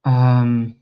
Um,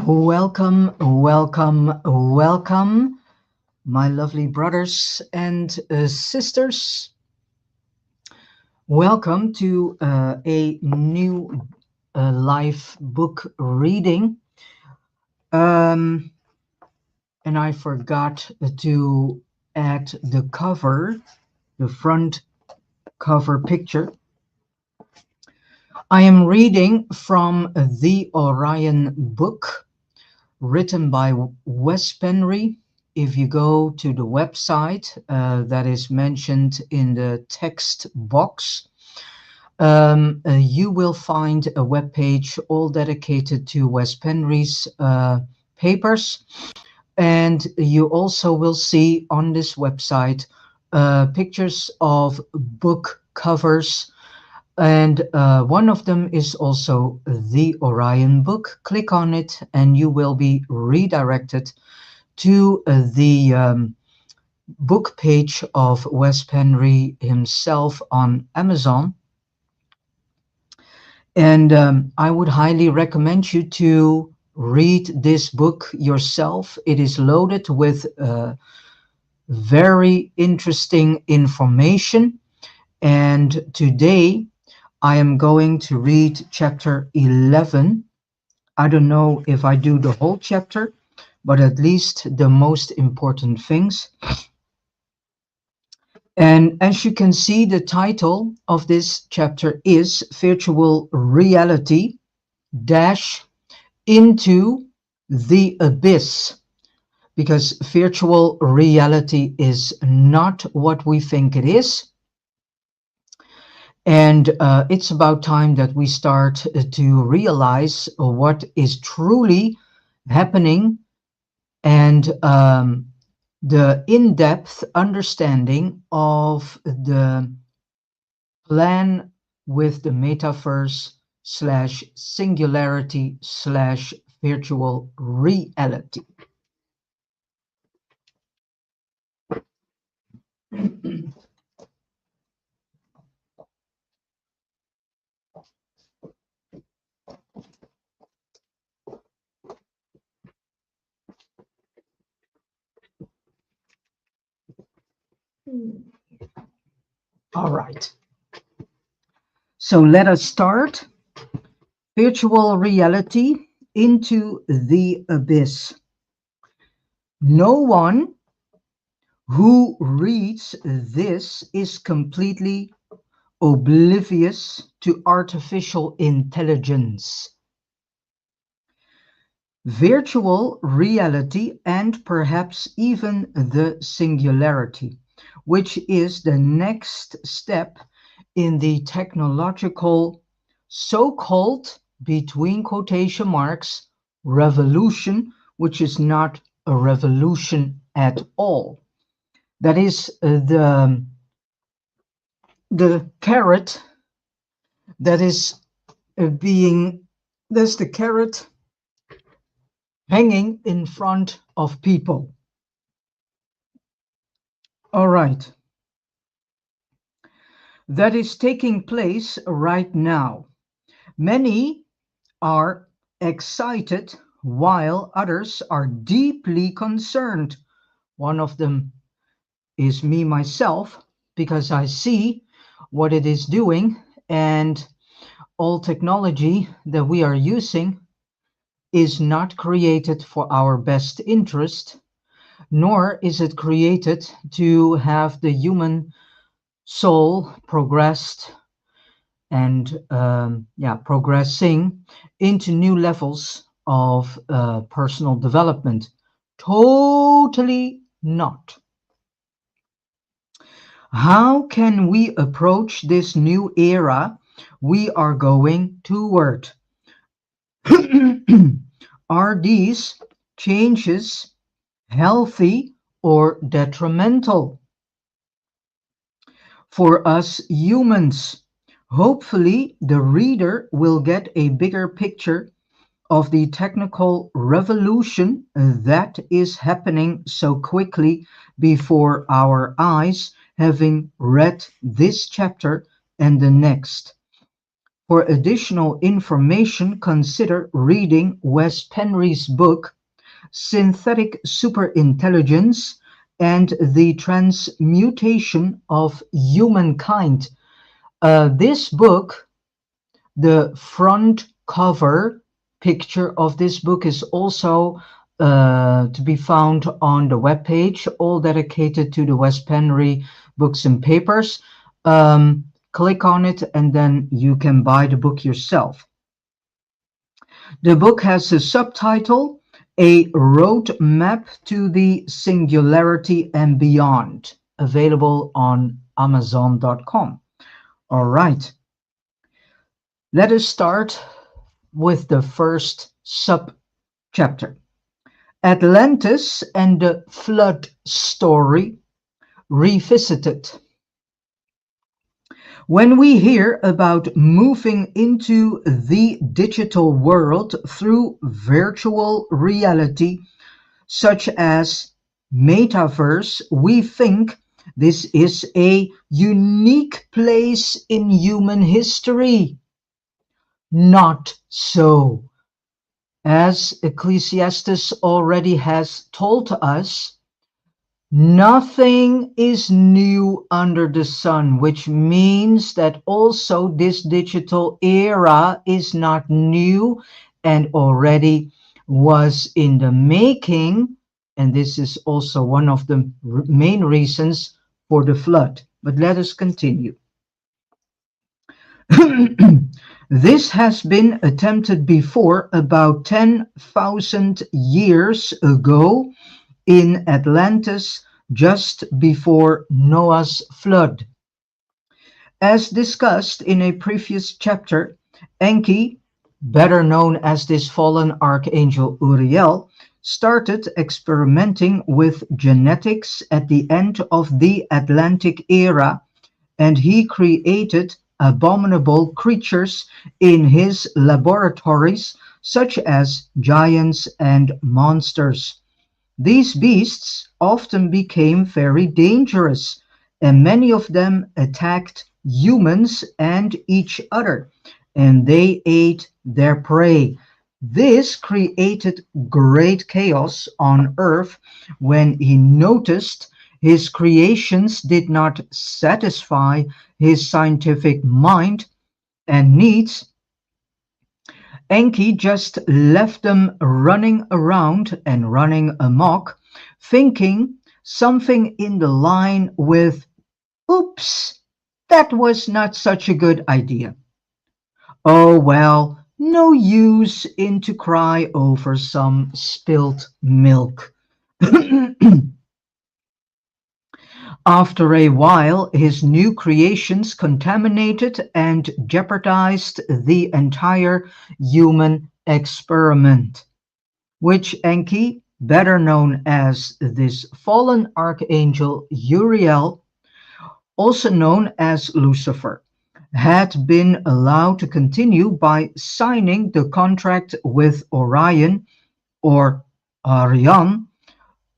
Welcome, welcome, welcome, my lovely brothers and sisters. Welcome to a new live book reading. And I forgot to add the cover, the front cover picture. I am reading from the Orion book, written by Wes Penry. If you go to the website that is mentioned in the text box, you will find a web page all dedicated to Wes Penry's papers. And you also will see on this website pictures of book covers. And one of them is also the Orion book. Click on it and you will be redirected to the book page of Wes Penry himself on Amazon. And I would highly recommend you to read this book yourself. It is loaded with very interesting information. And today I am going to read chapter 11. I don't know if I do the whole chapter, but at least the most important things. And as you can see, the title of this chapter is Virtual Reality Dash into the Abyss. Because virtual reality is not what we think it is. And it's about time that we start to realize what is truly happening, and the in-depth understanding of the plan with the metaverse slash singularity slash virtual reality. All right. So let us start. Virtual reality into the abyss. No one who reads this is completely oblivious to artificial intelligence. virtual reality, and perhaps even the singularity, which is the next step in the technological so-called, between quotation marks, revolution, which is not a revolution at all. That is the carrot that is being, that's the carrot hanging in front of people. All right, that is taking place right now. Many are excited while others are deeply concerned. One of them is me myself, because I see what it is doing, and all technology that we are using is not created for our best interest, nor is it created to have the human soul progressed and progressing into new levels of personal development. Totally not. How can we approach this new era we are going toward? Are these changes healthy or detrimental for us humans? Hopefully, the reader will get a bigger picture of the technical revolution that is happening so quickly before our eyes, having read this chapter and the next. For additional information, consider reading Wes Penry's book, Synthetic Superintelligence and the Transmutation of Humankind. This book, the front cover picture of this book is also to be found on the webpage, all dedicated to the Wes Penry books and papers. Click on it and then you can buy the book yourself. The book has a subtitle, A Roadmap to the Singularity and Beyond, available on Amazon.com. All right. Let us start with the first sub-chapter. Atlantis and the Flood Story Revisited. When we hear about moving into the digital world through virtual reality, such as metaverse, we think this is a unique place in human history. Not so. As Ecclesiastes already has told us, nothing is new under the sun, which means that also this digital era is not new and already was in the making. And this is also one of the main reasons for the flood. But let us continue. This has been attempted before about 10,000 years ago in Atlantis, just before Noah's flood. As discussed in a previous chapter, Enki, better known as this fallen archangel Uriel, started experimenting with genetics at the end of the Atlantic era, and he created abominable creatures in his laboratories, such as giants and monsters. These beasts often became very dangerous, and many of them attacked humans and each other, and they ate their prey. This created great chaos on Earth when he noticed his creations did not satisfy his scientific mind and needs. Enki just left them running around and running amok, thinking something in the line with, "Oops, that was not such a good idea. Oh well, no use in to cry over some spilt milk. After a while, his new creations contaminated and jeopardized the entire human experiment, which Enki, better known as this fallen archangel Uriel, also known as Lucifer, had been allowed to continue by signing the contract with Orion or Arion,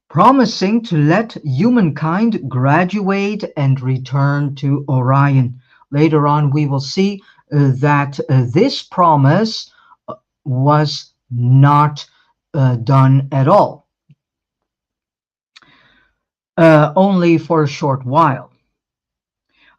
promising to let humankind graduate and return to Orion. Later on, we will see that this promise was not done at all, only for a short while.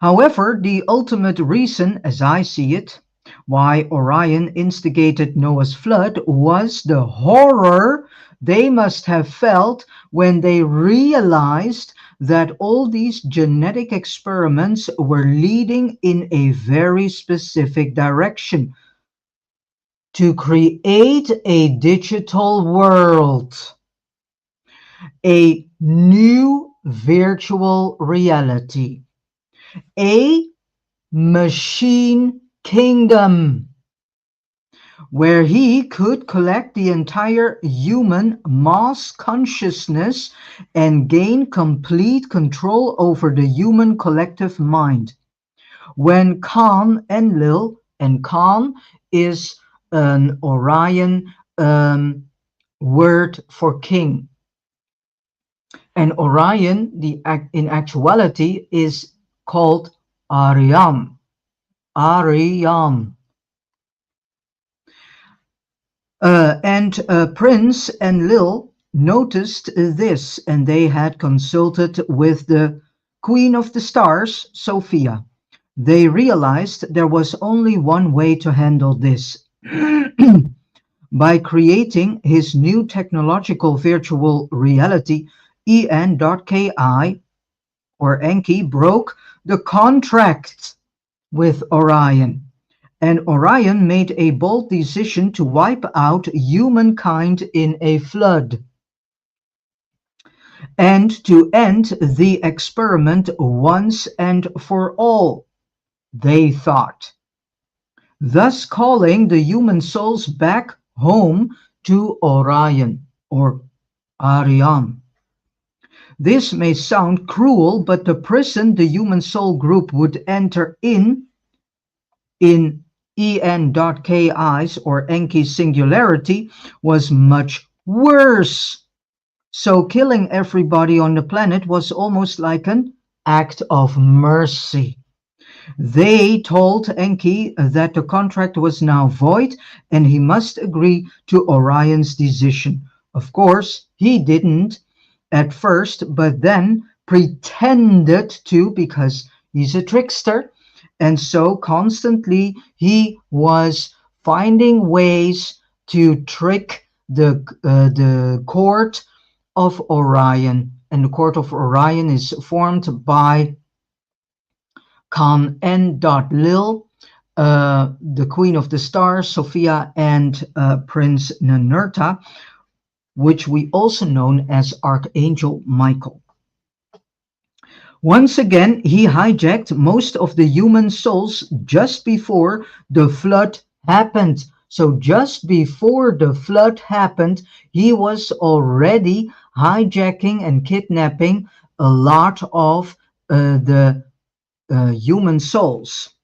However, the ultimate reason, as I see it, why Orion instigated Noah's flood was the horror they must have felt when they realized that all these genetic experiments were leading in a very specific direction to create a digital world, a new virtual reality, a machine kingdom where he could collect the entire human mass consciousness and gain complete control over the human collective mind. When Khan Enlil, and Khan is an Orion word for king, and Orion, in actuality, is called Ariam. Ariam. And Prince Enlil noticed this, and they had consulted with the Queen of the Stars, Sophia. They realized there was only one way to handle this. By creating his new technological virtual reality, en.ki, or Enki, broke the contract with Orion. And Orion made a bold decision to wipe out humankind in a flood and to end the experiment once and for all, they thought, thus calling the human souls back home to Orion or Arion. This may sound cruel, but the prison the human soul group would enter in en.ki's or Enki's singularity was much worse. So killing everybody on the planet was almost like an act of mercy. They told Enki that the contract was now void and he must agree to Orion's decision. Of course, he didn't at first, but then pretended to because he's a trickster. And so constantly he was finding ways to trick the court of Orion. And the court of Orion is formed by Khan N.Lil, the Queen of the Stars, Sophia, and Prince Ninurta, which we also know as Archangel Michael. Once again, he hijacked most of the human souls just before the flood happened. So just before the flood happened, he was already hijacking and kidnapping a lot of the human souls.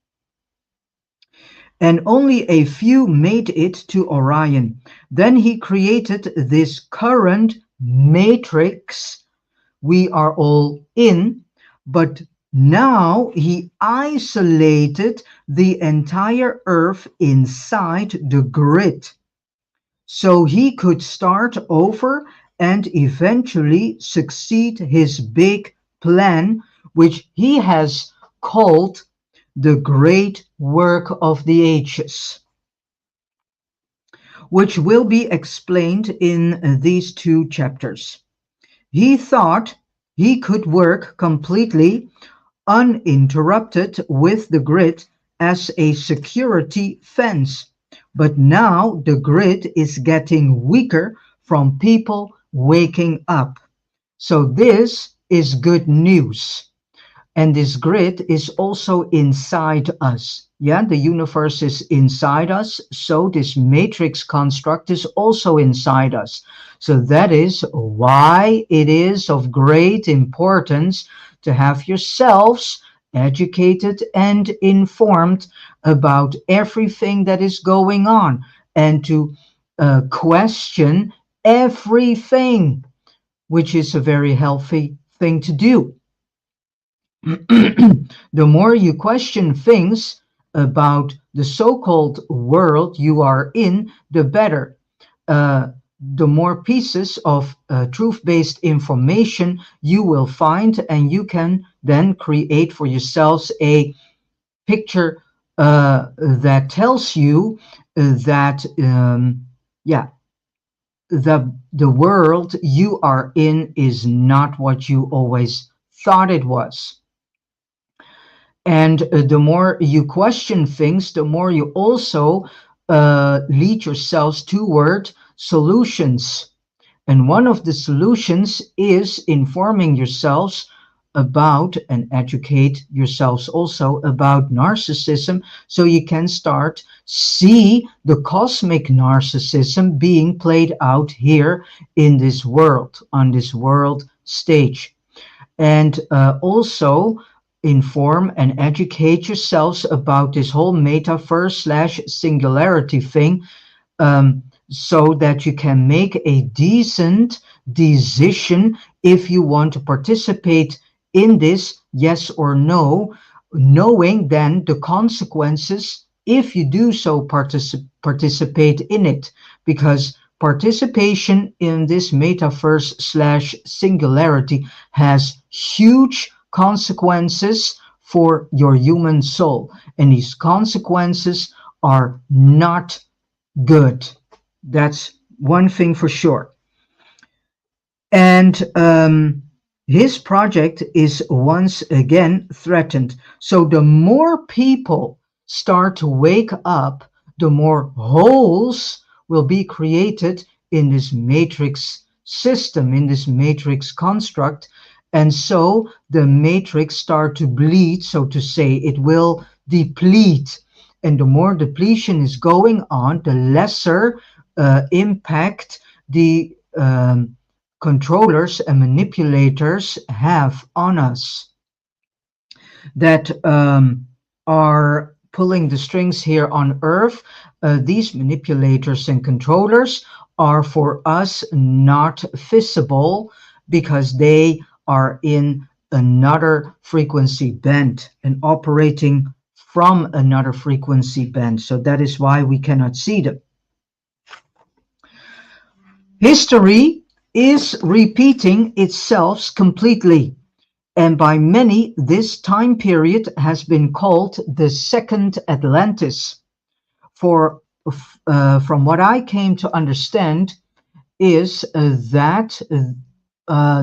And only a few made it to Orion. Then he created this current matrix we are all in, but now he isolated the entire Earth inside the grid. So he could start over and eventually succeed his big plan, which he has called the Great Work of the Ages, which will be explained in these two chapters. He thought he could work completely uninterrupted with the grid as a security fence, But now the grid is getting weaker from people waking up. So this is good news. And this grid is also inside us. Yeah, the universe is inside us. So this matrix construct is also inside us. So that is why it is of great importance to have yourselves educated and informed about everything that is going on and to question everything, which is a very healthy thing to do. The more you question things about the so-called world you are in, the better. The more pieces of truth-based information you will find, and you can then create for yourselves a picture that tells you that, yeah, the world you are in is not what you always thought it was. And the more you question things, the more you also lead yourselves toward solutions. And one of the solutions is informing yourselves about and educate yourselves also about narcissism, so you can start see the cosmic narcissism being played out here in this world, on this world stage. And also inform and educate yourselves about this whole metaverse slash singularity thing, so that you can make a decent decision if you want to participate in this, yes or no, knowing then the consequences if you do so participate in it, because participation in this metaverse slash singularity has huge consequences for your human soul, and these consequences are not good. That's one thing for sure. And his project is once again threatened. So the more people start to wake up, the more holes will be created in this matrix system, in this matrix construct. And so the matrix start to bleed, so to say, it will deplete. And the more depletion is going on, the lesser impact the controllers and manipulators have on us that are pulling the strings here on earth. These manipulators and controllers are for us not visible because they are in another frequency band and operating from another frequency band. So that is why we cannot see them. History is repeating itself completely, and by many this time period has been called the Second Atlantis. For from what I came to understand is that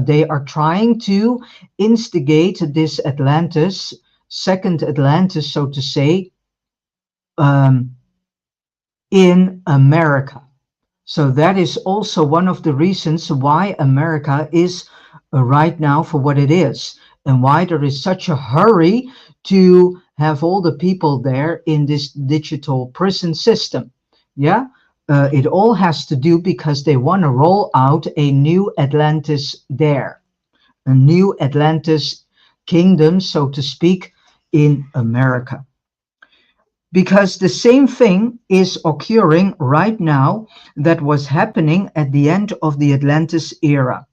they are trying to instigate this Atlantis, Second Atlantis, so to say, um, in America. So that is also one of the reasons why America is right now for what it is, and why there is such a hurry to have all the people there in this digital prison system. Yeah, it all has to do because they want to roll out a new Atlantis there, a new Atlantis kingdom, so to speak, in America, because the same thing is occurring right now that was happening at the end of the Atlantis era.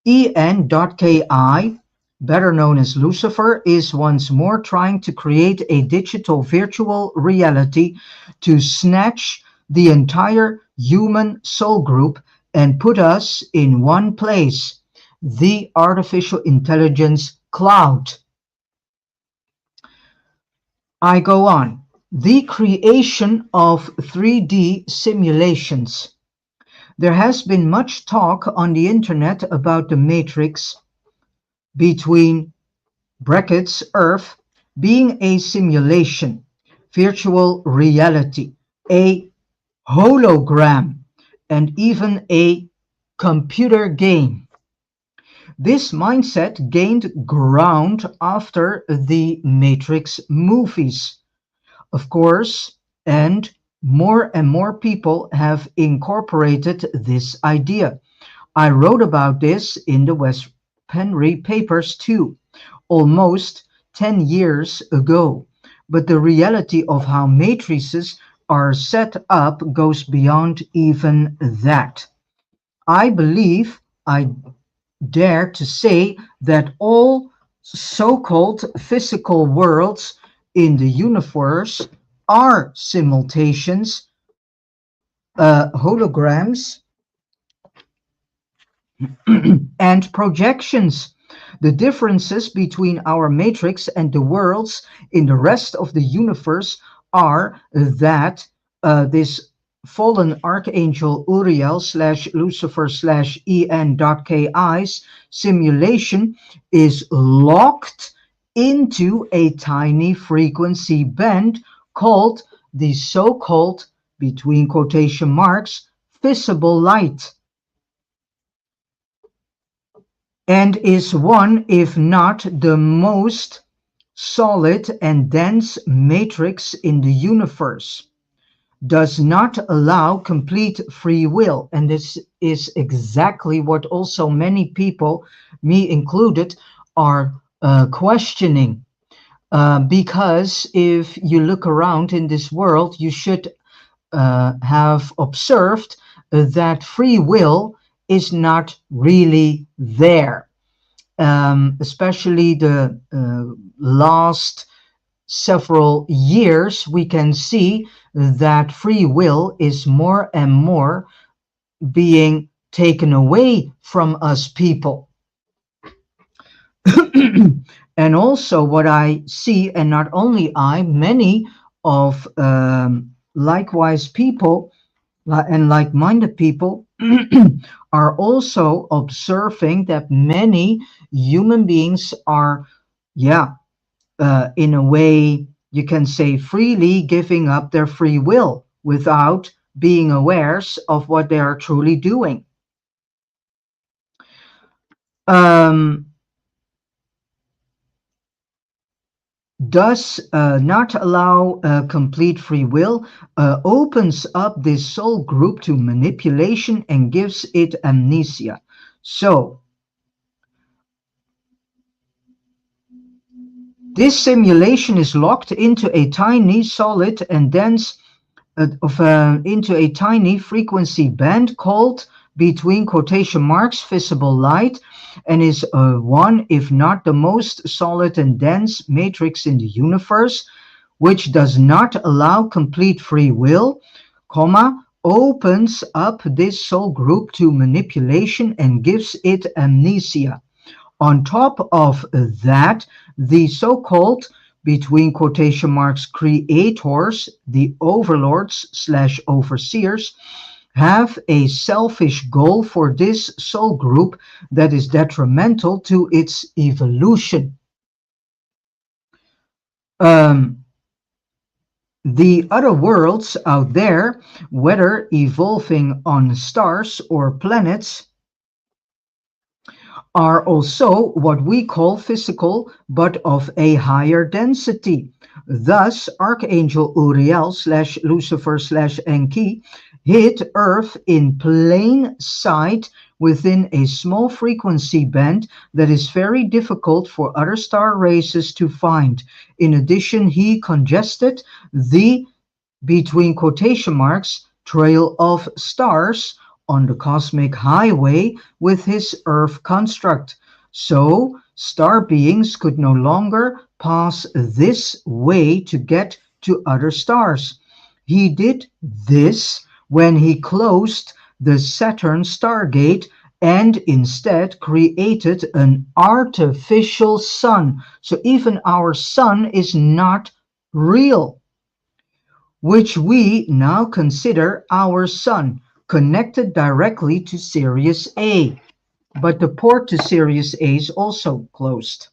En.ki, better known as Lucifer, is once more trying to create a digital virtual reality to snatch the entire human soul group and put us in one place, the artificial intelligence cloud. I go on. The creation of 3D simulations. There has been much talk on the internet about the matrix between brackets Earth being a simulation, virtual reality, a hologram, and even a computer game. This mindset gained ground after the Matrix movies, of course, and more people have incorporated this idea. I wrote about this in the West Penry papers too, almost 10 years ago. But the reality of how matrices are set up goes beyond even that. I believe I dare to say that all so-called physical worlds in the universe are simultaneous holograms and projections. The differences between our matrix and the worlds in the rest of the universe are that this fallen archangel Uriel slash Lucifer slash en.ki's simulation is locked into a tiny frequency band called the so-called, between quotation marks, visible light, and is one, if not the most solid and dense matrix in the universe, does not allow complete free will. And this is exactly what also many people, me included, are questioning. Because if you look around in this world, you should have observed that free will is not really there. Especially the last several years, we can see that free will is more and more being taken away from us people. And also what I see, and not only I, many of likewise people and like-minded people are also observing that many human beings are, yeah, in a way, you can say freely giving up their free will without being aware of what they are truly doing. Um, does not allow complete free will, opens up this soul group to manipulation and gives it amnesia. So, this simulation is locked into a tiny, solid, and dense into a tiny frequency band called, between quotation marks, visible light, and is one, if not the most solid and dense matrix in the universe, which does not allow complete free will, comma, opens up this soul group to manipulation and gives it amnesia. On top of that, the so-called, between quotation marks, creators, the overlords slash overseers, have a selfish goal for this soul group that is detrimental to its evolution. The other worlds out there, whether evolving on stars or planets, are also what we call physical, but of a higher density. Thus, Archangel Uriel slash Lucifer slash Enki hit Earth in plain sight within a small frequency band that is very difficult for other star races to find. In addition, he congested the, between quotation marks, trail of stars on the cosmic highway with his Earth construct. So star beings could no longer pass this way to get to other stars. He did this when he closed the Saturn Stargate and instead created an artificial sun. So even our sun is not real, which we now consider our sun, connected directly to Sirius A. But the port to Sirius A is also closed.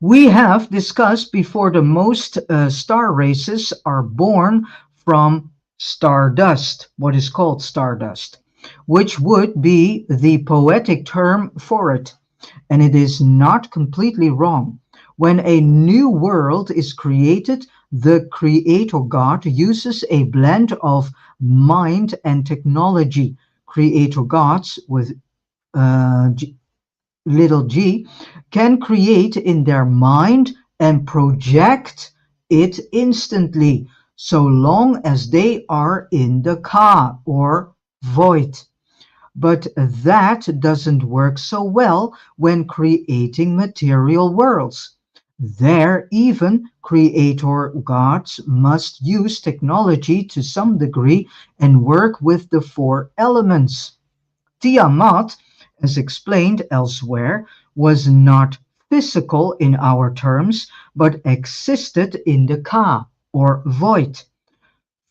We have discussed before, the most star races are born from stardust, what is called stardust, which would be the poetic term for it. And it is not completely wrong. When a new world is created, the creator God uses a blend of mind and technology. Creator gods with little g can create in their mind and project it instantly, so long as they are in the ka or void. But that doesn't work so well when creating material worlds. There, even creator gods must use technology to some degree and work with the four elements. Tiamat, as explained elsewhere, was not physical in our terms, but existed in the ka, or void.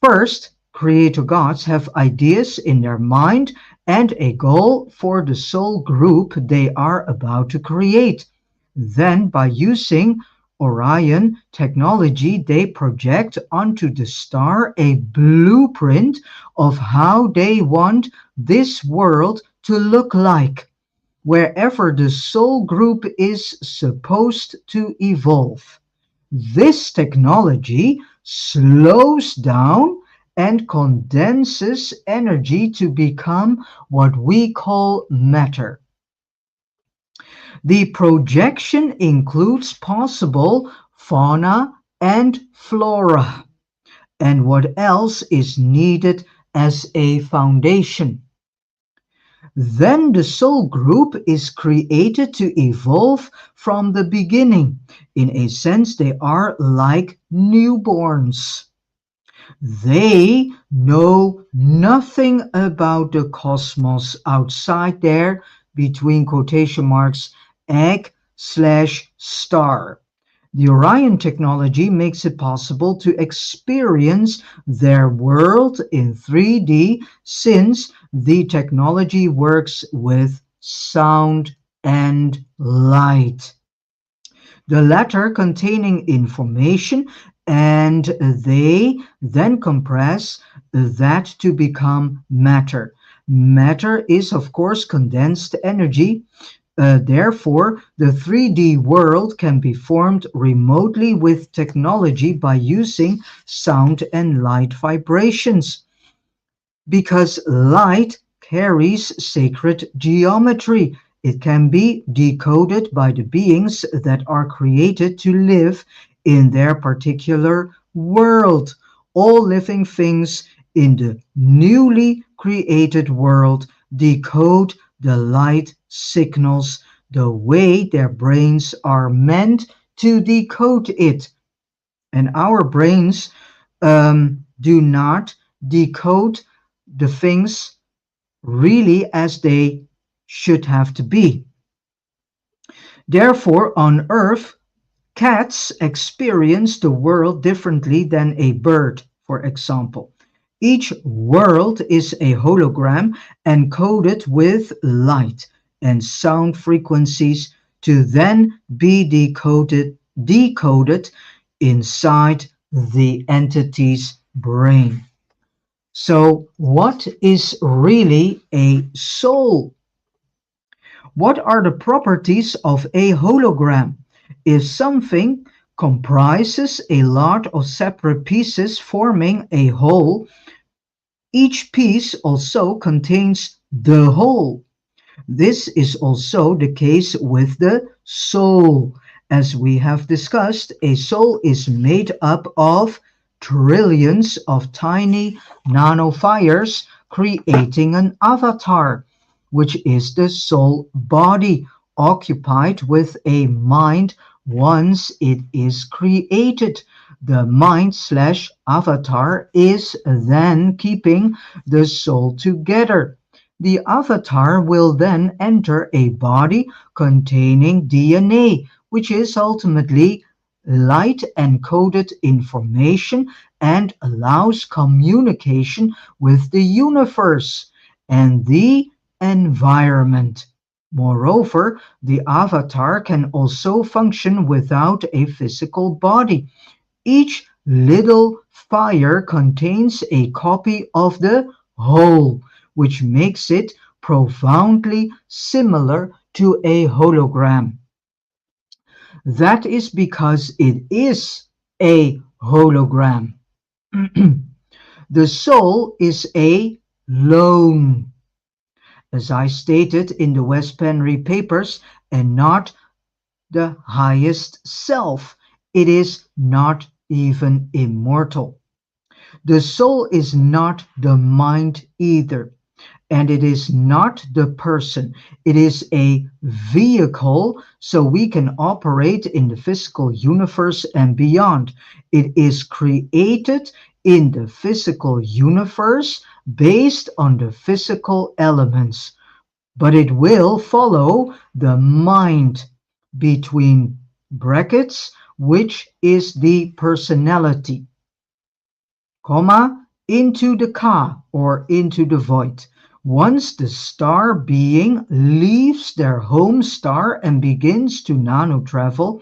First, creator gods have ideas in their mind and a goal for the soul group they are about to create. Then, by using Orion technology, they project onto the star a blueprint of how they want this world to look like, wherever the soul group is supposed to evolve. This technology slows down and condenses energy to become what we call matter. The projection includes possible fauna and flora, and what else is needed as a foundation. Then the soul group is created to evolve from the beginning. In a sense, they are like newborns. They know nothing about the cosmos outside their, between quotation marks, egg/star. The Orion technology makes it possible to experience their world in 3D since the technology works with sound and light, the latter containing information, and they then compress that to become matter. Matter is, of course, condensed energy. Therefore, the 3D world can be formed remotely with technology by using sound and light vibrations, because light carries sacred geometry. It can be decoded by the beings that are created to live in their particular world. All living things in the newly created world decode the light signals the way their brains are meant to decode it. And our brains do not decode the things really as they should have to be. Therefore, on Earth, cats experience the world differently than a bird, for example. Each world is a hologram encoded with light and sound frequencies to then be decoded inside the entity's brain. So, what is really a soul? What are the properties of a hologram? If something comprises a lot of separate pieces forming a whole, each piece also contains the whole. This is also the case with the soul. As we have discussed, a soul is made up of trillions of tiny nanofires creating an avatar, which is the soul body occupied with a mind once it is created. The mind slash avatar is then keeping the soul together. The avatar will then enter a body containing DNA, which is ultimately light encoded information and allows communication with the universe and the environment. Moreover, the avatar can also function without a physical body. Each little fire contains a copy of the whole, which makes it profoundly similar to a hologram. That is because it is a hologram. The soul is a lone, as I stated in the West Penry papers, and not the highest self. It is not even immortal. The soul is not the mind either, and it is not the person. It is a vehicle so we can operate in the physical universe and beyond. It is created in the physical universe based on the physical elements, but it will follow the mind between brackets, which is the personality, comma, into the ka or into the void. Once the star being leaves their home star and begins to nano travel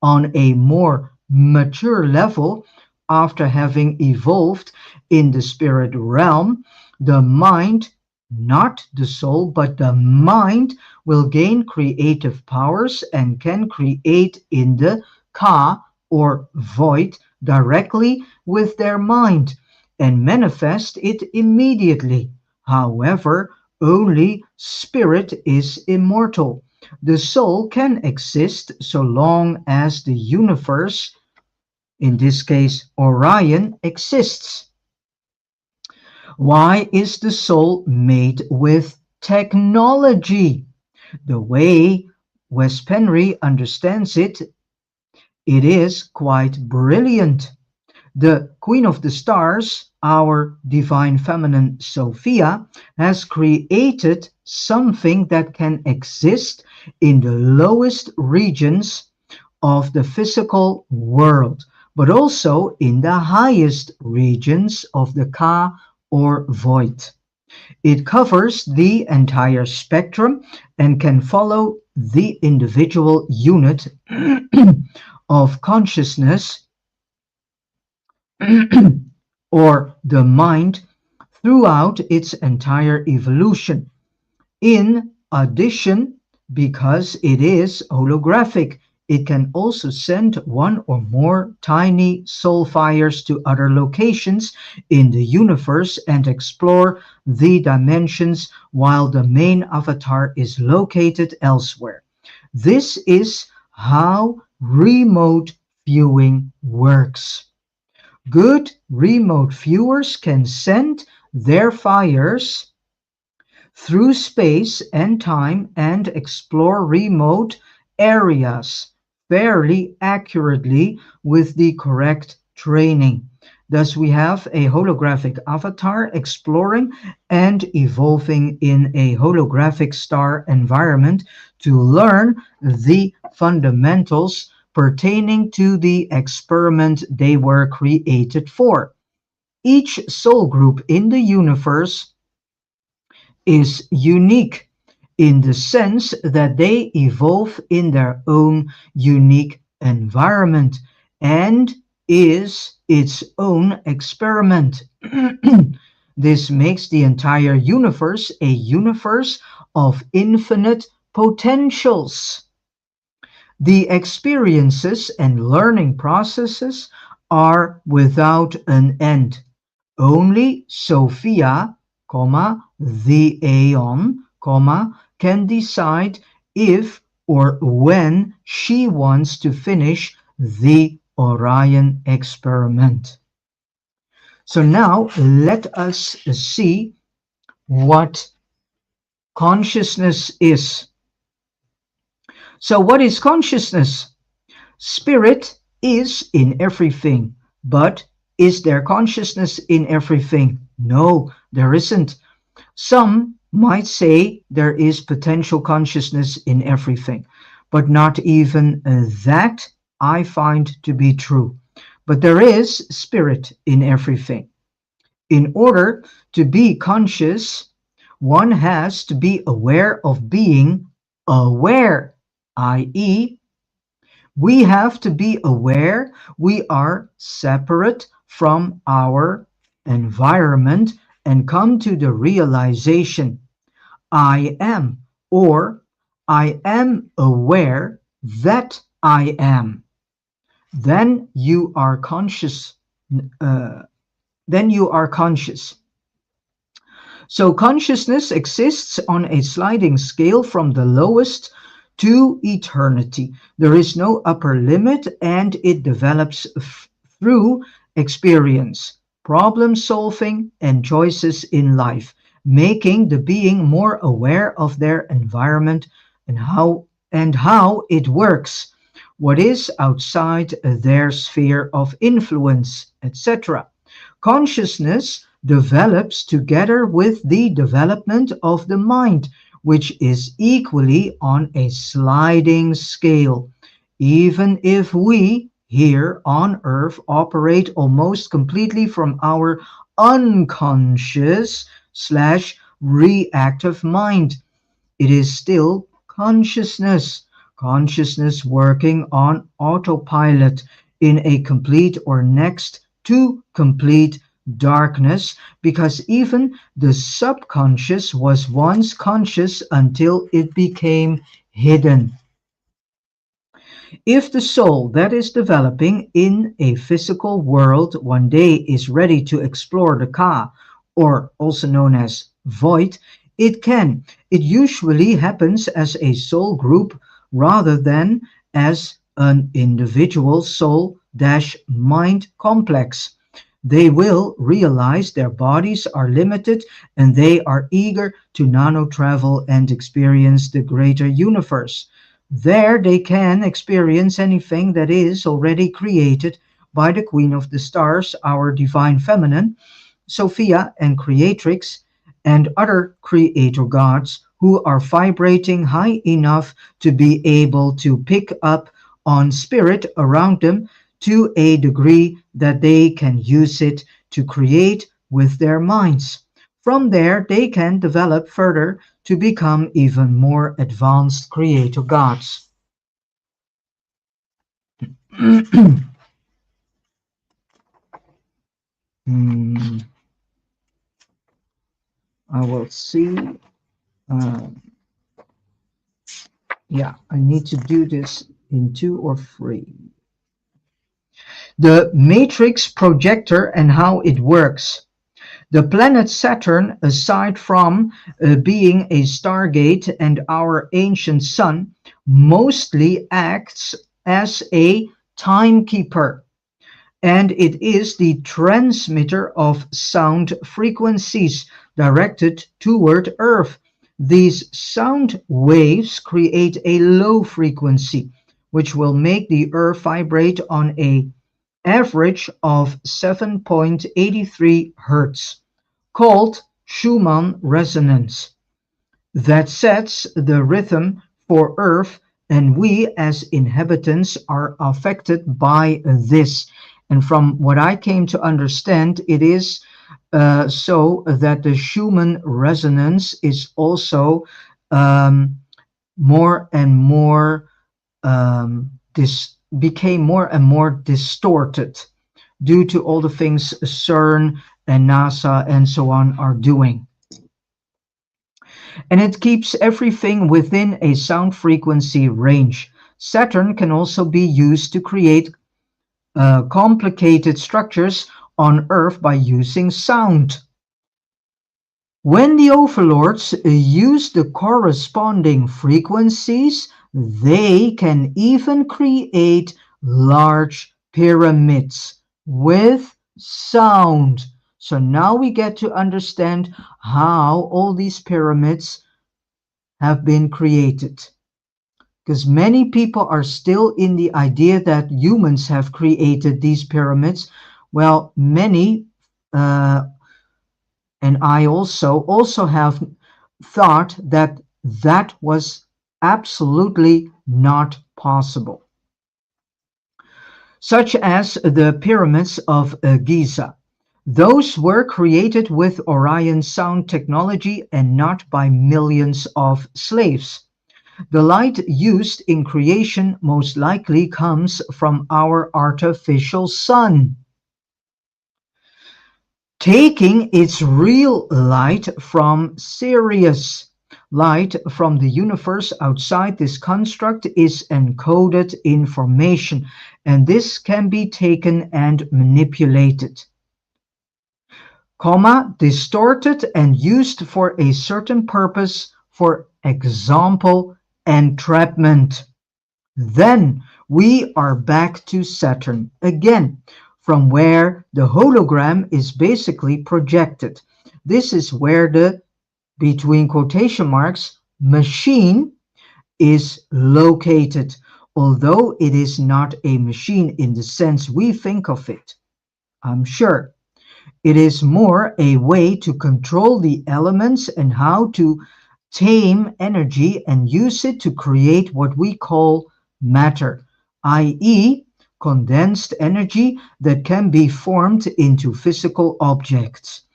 on a more mature level, after having evolved in the spirit realm, the mind, not the soul, but the mind will gain creative powers and can create in the ka or void directly with their mind and manifest it immediately. However, only spirit is immortal. The soul can exist so long as the universe, in this case Orion, exists. Why is the soul made with technology? The way Wes Penry understands it, it is quite brilliant. The Queen of the Stars, our divine feminine Sophia, has created something that can exist in the lowest regions of the physical world, but also in the highest regions of the Ka or void. It covers the entire spectrum and can follow the individual unit of consciousness or the mind throughout its entire evolution. In addition, because it is holographic, it can also send one or more tiny soul fires to other locations in the universe and explore the dimensions while the main avatar is located elsewhere. This is how remote viewing works. Good remote viewers can send their fires through space and time and explore remote areas fairly accurately with the correct training. Thus, we have a holographic avatar exploring and evolving in a holographic star environment to learn the fundamentals pertaining to the experiment they were created for. Each soul group in the universe is unique in the sense that they evolve in their own unique environment and is its own experiment. This makes the entire universe a universe of infinite potentials. The experiences and learning processes are without an end. Only Sophia, the Aeon, can decide if or when she wants to finish the Orion experiment. So now let us see what consciousness is. So what is consciousness? Spirit is in everything, but is there consciousness in everything? No, there isn't. Some might say there is potential consciousness in everything, but not even that I find to be true. But there is spirit in everything. In order to be conscious, one has to be aware of being aware, i.e., we have to be aware we are separate from our environment and come to the realization, I am, or I am aware that I am, then you are conscious. Uh, then you are conscious. So consciousness exists on a sliding scale from the lowest to eternity. There is no upper limit and it develops through experience, problem solving, and choices in life, making the being more aware of their environment and how it works, what is outside their sphere of influence, etc. Consciousness develops together with the development of the mind, which is equally on a sliding scale. Even if we here on earth operate almost completely from our unconscious slash reactive mind, it is still consciousness, consciousness working on autopilot in a complete or next to complete darkness, because even the subconscious was once conscious until it became hidden. If the soul that is developing in a physical world one day is ready to explore the ka, or also known as void, it can. It usually happens as a soul group rather than as an individual soul dash mind complex. They will realize their bodies are limited and they are eager to nano travel and experience the greater universe. There they can experience anything that is already created by the Queen of the Stars, our Divine Feminine, Sophia and Creatrix, and other creator gods who are vibrating high enough to be able to pick up on spirit around them to a degree that they can use it to create with their minds. From there, they can develop further to become even more advanced creator gods. Hmm, I will see. Uh, yeah, I need to do this in two or three. The matrix projector and how it works. The planet Saturn, aside from being a stargate and our ancient sun, mostly acts as a timekeeper, and it is the transmitter of sound frequencies directed toward Earth. These sound waves create a low frequency, which will make the Earth vibrate on a average of 7.83 Hz, called Schumann resonance, that sets the rhythm for Earth, and we as inhabitants are affected by this. And from what I came to understand, it is so that the Schumann resonance is also um, more and more this became more and more distorted due to all the things CERN and NASA and so on are doing. And it keeps everything within a sound frequency range. Saturn can also be used to create complicated structures on Earth by using sound. When the overlords use the corresponding frequencies, they can even create large pyramids with sound. So now we get to understand how all these pyramids have been created. Because many people are still in the idea that humans have created these pyramids. Well, many uh, and I also have thought that that was absolutely not possible, such as the pyramids of Giza. Those were created with Orion sound technology and not by millions of slaves. The light used in creation most likely comes from our artificial sun. taking its real light from Sirius. Light from the universe outside this construct is encoded information, and this can be taken and manipulated, distorted and used for a certain purpose, for example, entrapment. Then we are back to Saturn again, from where the hologram is basically projected. This is where the, between quotation marks, machine is located, although it is not a machine in the sense we think of it, I'm sure. It is more a way to control the elements and how to tame energy and use it to create what we call matter, i.e., condensed energy that can be formed into physical objects.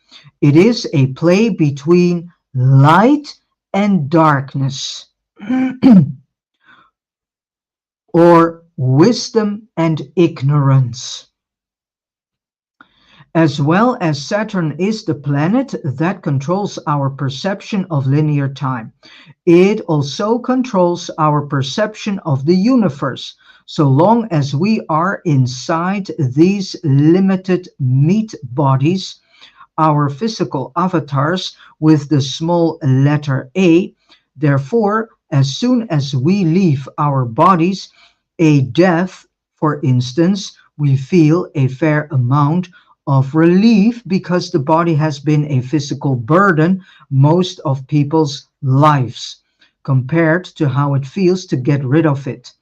It is a play between light and darkness, or wisdom and ignorance. As well as Saturn is the planet that controls our perception of linear time, it also controls our perception of the universe. So long as we are inside these limited meat bodies, our physical avatars with the small letter A, therefore, as soon as we leave our bodies, a death, for instance, we feel a fair amount of relief because the body has been a physical burden most of people's lives, compared to how it feels to get rid of it.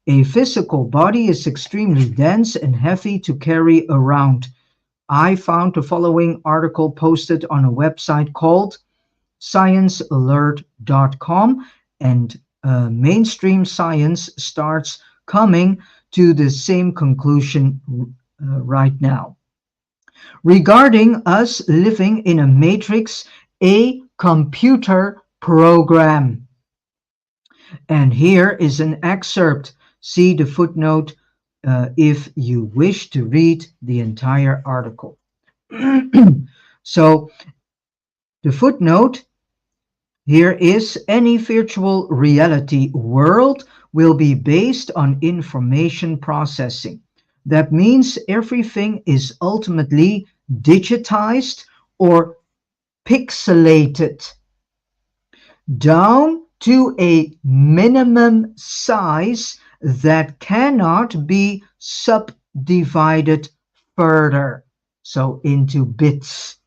A physical body is extremely dense and heavy to carry around. I found the following article posted on a website called sciencealert.com, and mainstream science starts coming to the same conclusion right now. Regarding us living in a matrix, a computer program. And here is an excerpt. See the footnote if you wish to read the entire article. So the footnote here is: any virtual reality world will be based on information processing. That means everything is ultimately digitized or pixelated down to a minimum size that cannot be subdivided further, so into bits.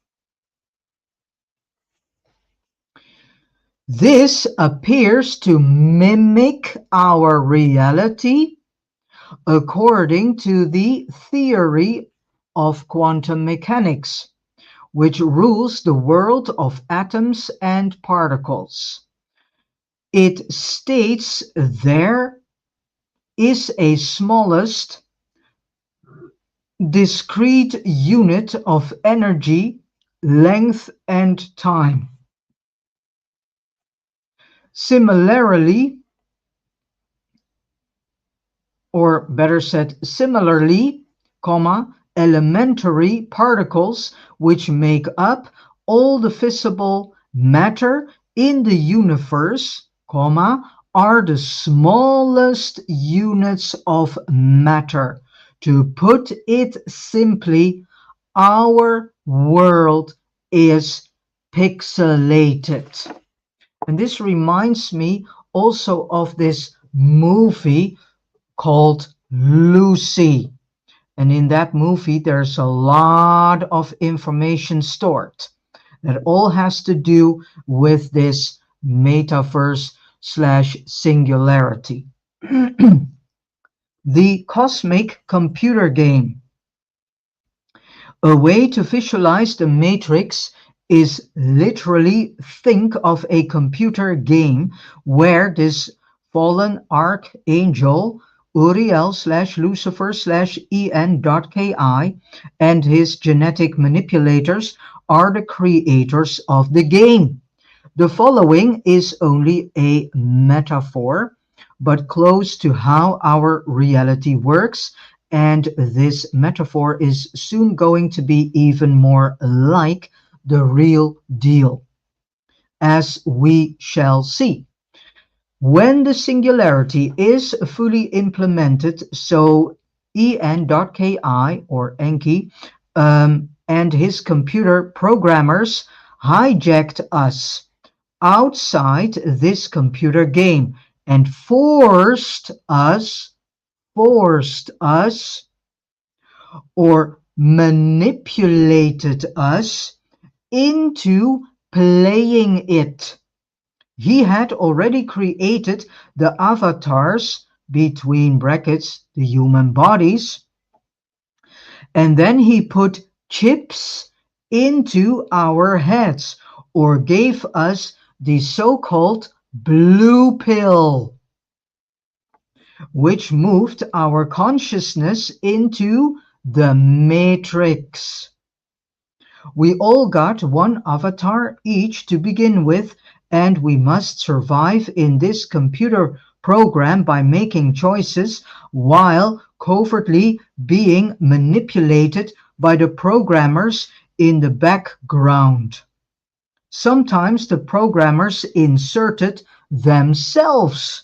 This appears to mimic our reality according to the theory of quantum mechanics, which rules the world of atoms and particles. It states there is a smallest discrete unit of energy, length, and time. Similarly, or better said, similarly, elementary particles which make up all the visible matter in the universe, are the smallest units of matter. To put it simply, our world is pixelated. And this reminds me also of this movie called Lucy. And in that movie, there's a lot of information stored that all has to do with this metaverse slash singularity. The cosmic computer game. A way to visualize the matrix is literally think of a computer game where this fallen archangel Uriel slash Lucifer slash en.ki and his genetic manipulators are the creators of the game. The following is only a metaphor, but close to how our reality works and this metaphor is soon going to be even more like the real deal, as we shall see. When the singularity is fully implemented, so en.ki or Enki and his computer programmers hijacked us outside this computer game and forced us or manipulated us into playing it. He had already created the avatars between brackets, the human bodies, and then he put chips into our heads or gave us the so-called blue pill, which moved our consciousness into the matrix. We all got one avatar each to begin with, and we must survive in this computer program by making choices while covertly being manipulated by the programmers in the background. Sometimes the programmers inserted themselves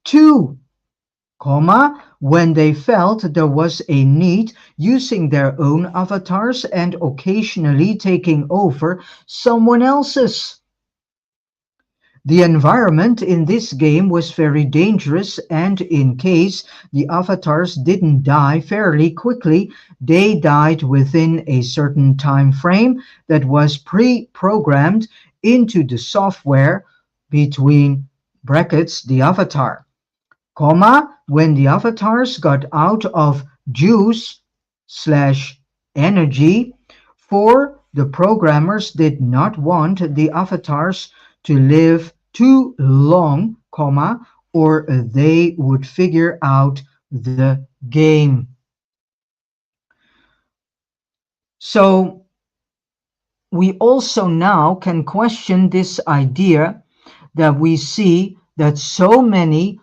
too, when they felt there was a need, using their own avatars and occasionally taking over someone else's. The environment in this game was very dangerous, and in case the avatars didn't die fairly quickly, they died within a certain time frame that was pre-programmed into the software between brackets the avatar. When the avatars got out of juice slash energy, for the programmers did not want the avatars to live too long, or they would figure out the game. So we also now can question this idea that we see that so many,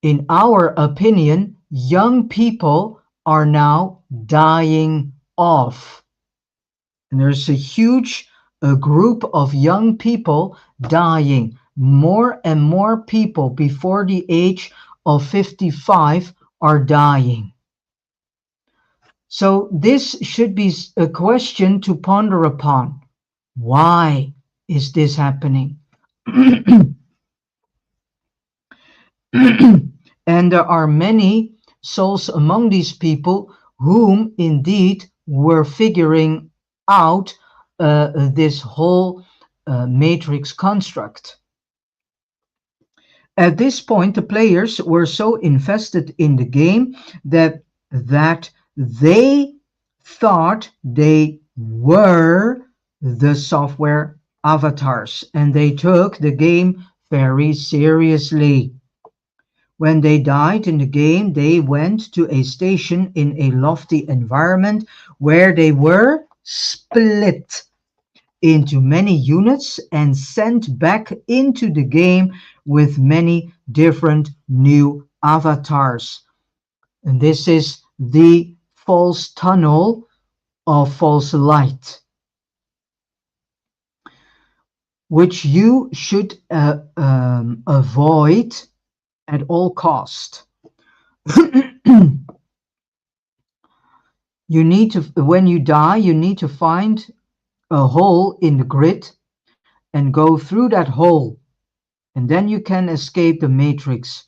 in our opinion, young people are now dying off. And there's a huge group of young people dying. More and more people before the age of 55 are dying. So this should be a question to ponder upon. Why is this happening? And there are many souls among these people whom indeed were figuring out this whole matrix construct. At this point, the players were so invested in the game that they thought they were the software avatars, and they took the game very seriously. When they died in the game, they went to a station in a lofty environment where they were split into many units and sent back into the game with many different new avatars. And this is the false tunnel of false light, which you should avoid at all cost. You need to, when you die, you need to find a hole in the grid and go through that hole, and then you can escape the matrix.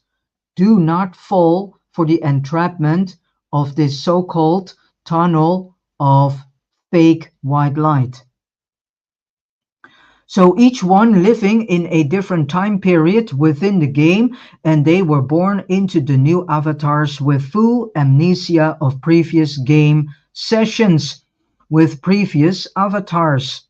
Do not fall for the entrapment of this so-called tunnel of fake white light. So each one living in a different time period within the game, and they were born into the new avatars with full amnesia of previous game sessions with previous avatars.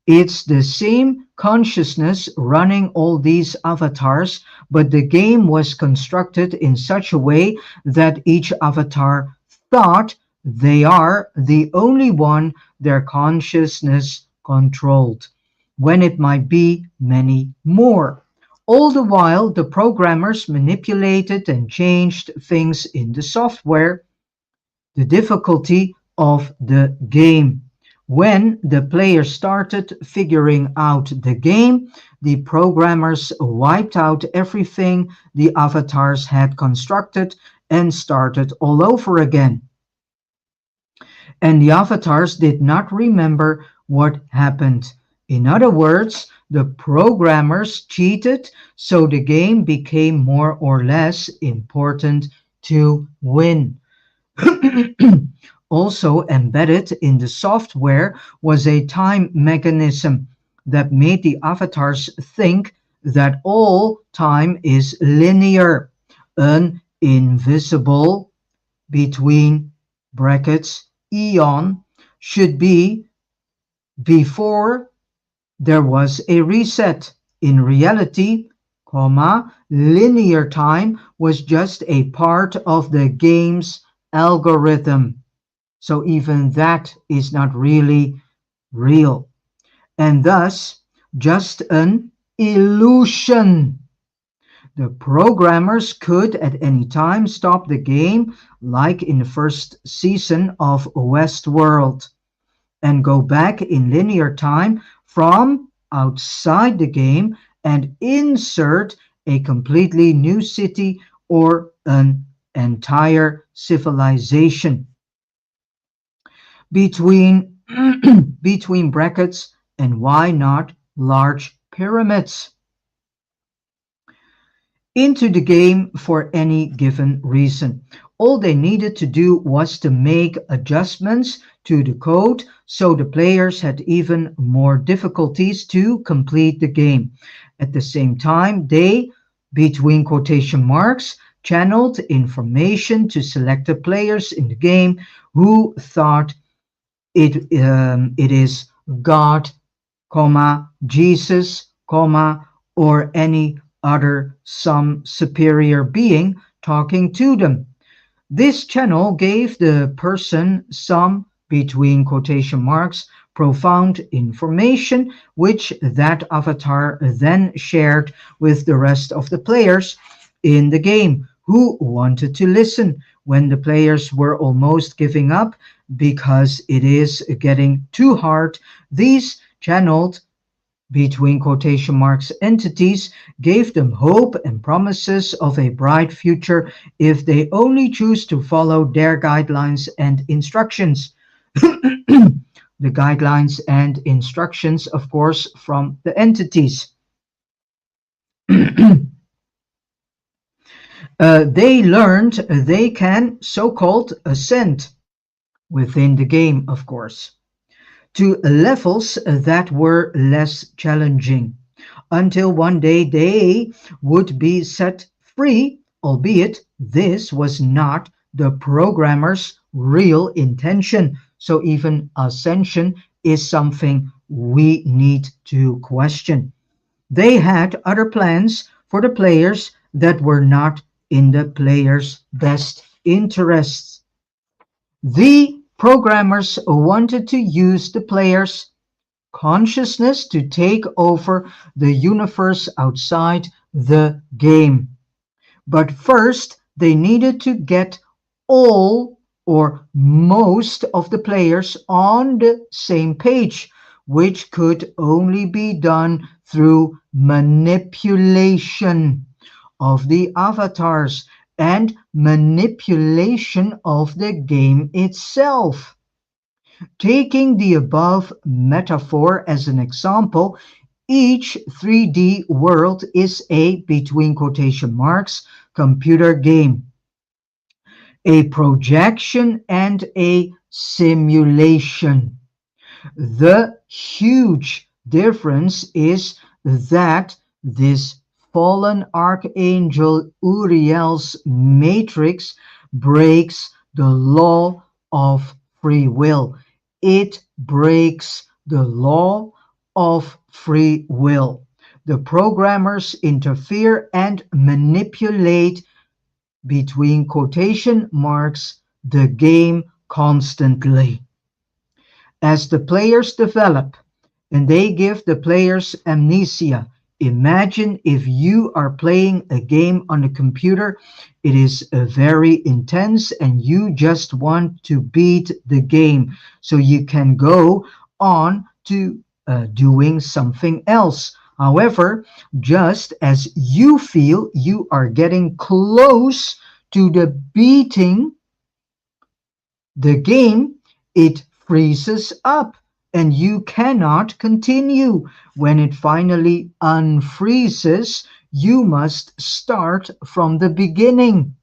It's the same consciousness running all these avatars, but the game was constructed in such a way that each avatar thought they are the only one their consciousness controlled, when it might be many more. All the while, the programmers manipulated and changed things in the software, the difficulty of the game. When the players started figuring out the game, the programmers wiped out everything the avatars had constructed and started all over again. And the avatars did not remember what happened. In other words, the programmers cheated, so the game became more or less important to win. Also embedded in the software was a time mechanism that made the avatars think that all time is linear, an invisible between brackets eon should be before there was a reset. In reality, linear time was just a part of the game's algorithm. So even that is not really real, and thus just an illusion. The programmers could at any time stop the game, like in the first season of Westworld, and go back in linear time from outside the game and insert a completely new city or an entire civilization between between brackets, and why not large pyramids into the game for any given reason. All they needed to do was to make adjustments to the code so the players had even more difficulties to complete the game. At the same time, they, between quotation marks, channeled information to selected players in the game who thought it is God, comma, Jesus, comma, or any other some superior being talking to them. This channel gave the person some, between quotation marks, profound information, which that avatar then shared with the rest of the players in the game who wanted to listen when the players were almost giving up because it is getting too hard. These channeled, between quotation marks, entities gave them hope and promises of a bright future if they only choose to follow their guidelines and instructions. The guidelines and instructions, of course, from the entities. They learned they can so-called ascend within the game, of course, to levels that were less challenging, until one day they would be set free, albeit this was not the programmer's real intention. So even ascension is something we need to question. They had other plans for the players that were not in the players' best interests. The programmers wanted to use the players' consciousness to take over the universe outside the game. But first, they needed to get all or most of the players on the same page, which could only be done through manipulation of the avatars and manipulation of the game itself. Taking the above metaphor as an example, each 3D world is a, between quotation marks, computer game, a projection and a simulation. The huge difference is that this fallen archangel Uriel's matrix breaks the law of free will. It breaks the law of free will. The programmers interfere and manipulate, between quotation marks, the game constantly. As the players develop, and they give the players amnesia, Imagine if you are playing a game on a computer. It is very intense and you just want to beat the game so you can go on to doing something else. However, just as you feel you are getting close to the beating the game, it freezes up and you cannot continue. When it finally unfreezes, you must start from the beginning.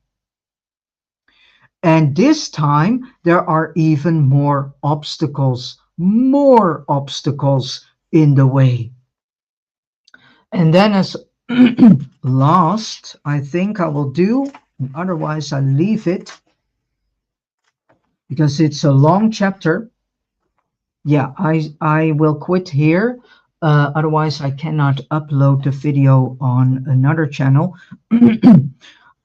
And this time there are even more obstacles in the way. And then as last, I think I will do, otherwise I leave it because it's a long chapter. Yeah, I will quit here. Otherwise, I cannot upload the video on another channel.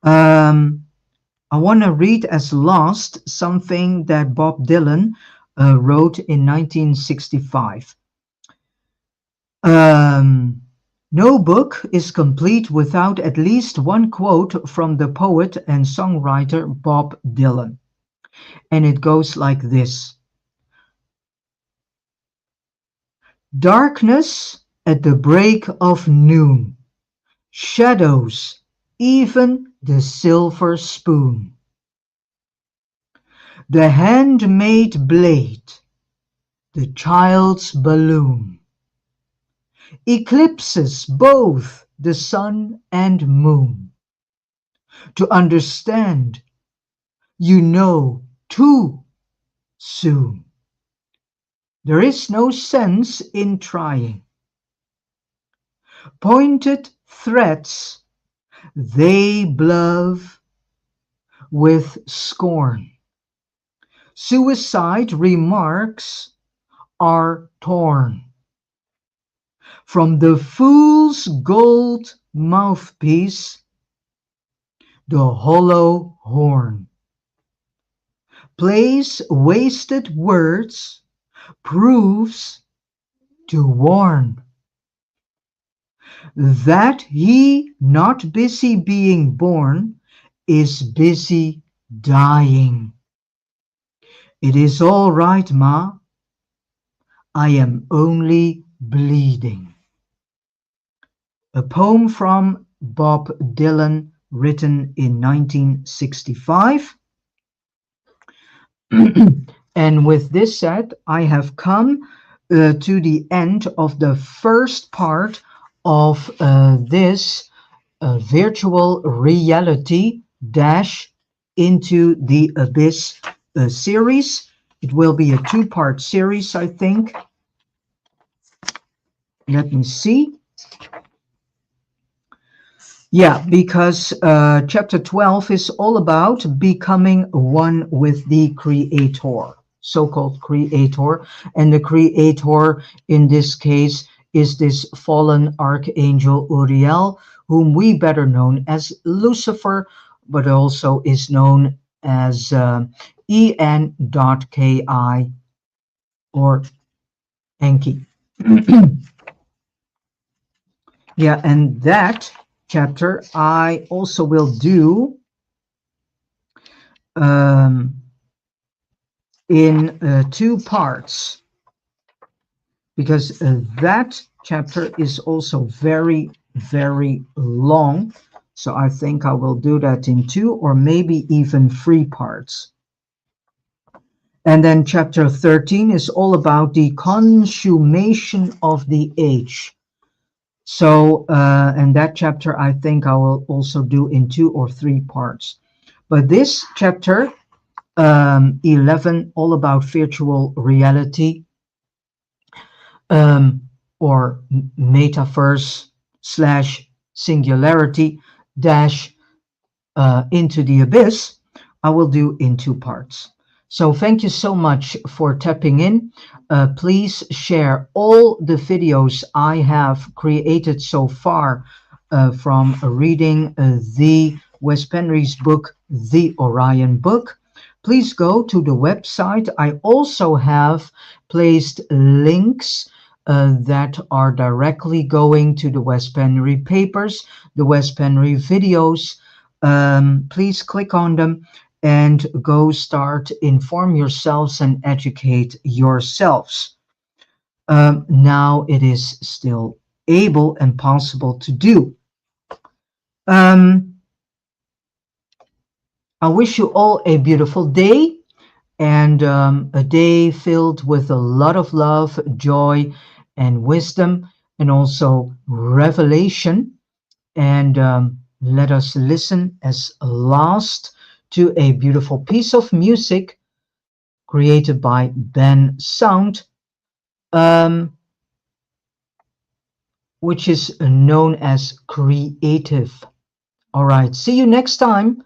um, I want to read as last something that Bob Dylan wrote in 1965. Um, no book is complete without at least one quote from the poet and songwriter Bob Dylan. And it goes like this. Darkness at the break of noon, shadows, even the silver spoon. The handmade blade, the child's balloon, eclipses both the sun and moon. To understand, you know too soon. There is no sense in trying. Pointed threats, they bluff with scorn. Suicide remarks are torn from the fool's gold mouthpiece, the hollow horn. Plays wasted words, proves to warn that he not busy being born is busy dying. It is all right, Ma. I am only bleeding. A poem from Bob Dylan written in 1965. And with this said, I have come to the end of the first part of this virtual reality dash into the abyss series. It will be a two-part series, I think. Let me see. Yeah, because chapter 12 is all about becoming one with the creator, so-called creator. And the creator in this case is this fallen archangel Uriel, whom we better known as Lucifer, but also is known as en.ki or Enki. Yeah, and that chapter I also will do in two parts, because that chapter is also very, very long. So I think I will do that in two or maybe even three parts. And then chapter 13 is all about the consummation of the age. So, and that chapter I think I will also do in two or three parts. But this chapter 11, all about virtual reality, or metaverse slash singularity dash into the abyss, I will do in two parts. So thank you so much for tapping in. Please share all the videos I have created so far from reading the Wes Penry's book, The Orion Book. Please go to the website. I also have placed links that are directly going to the West Penry papers, the West Penry videos. Please click on them and go start inform yourselves and educate yourselves. Now it is still able and possible to do. Um, I wish you all a beautiful day and a day filled with a lot of love, joy, and wisdom, and also revelation. And let us listen as last to a beautiful piece of music created by Ben Sound, um, which is known as Creative. All right, see you next time.